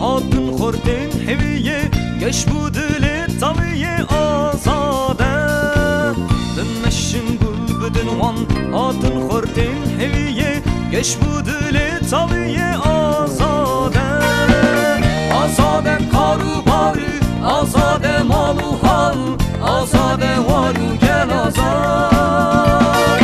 Adın khordin heviye geç bu dili taviye azade Dinmeşin gul bidin wan adın khordin heviye geç bu dili taviye azade Azade karu bari azade malu hal azade varu gel azad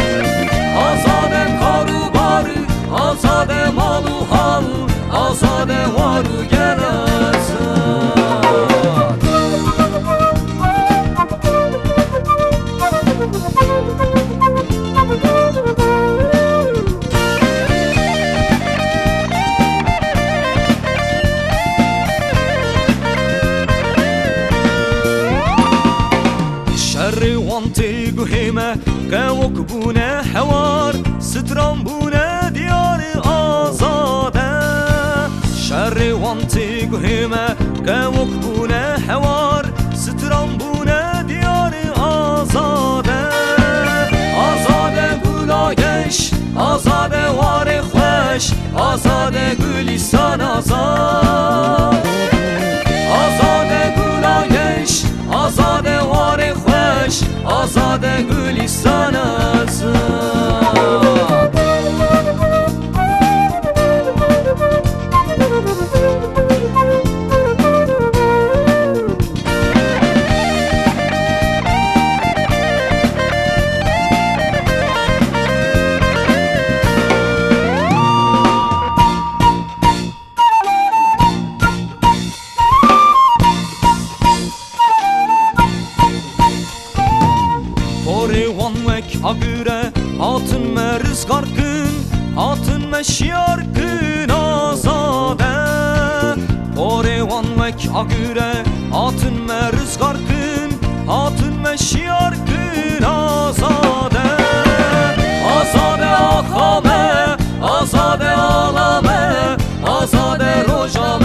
Azade karu bari azade malu hal azade varu gel azad شر وانتي قهيمة كاوك بونا حوار ستران بونا ديار آزادة شر وانتي قهيمة كاوك بونا حوار ستران بونا ديار آزادة آزادة قلايش آزادة وار خوش آزادة قلستان آزاد آزادة قلايش آزادة وار خوش آزادة قلستان آزاد agüre hatın me rızgar kın hatın me şiar kın azade Pore vanvek agüre hatın me rızgar kın hatın me şiar kın azade Azade akame azade alame azade rojame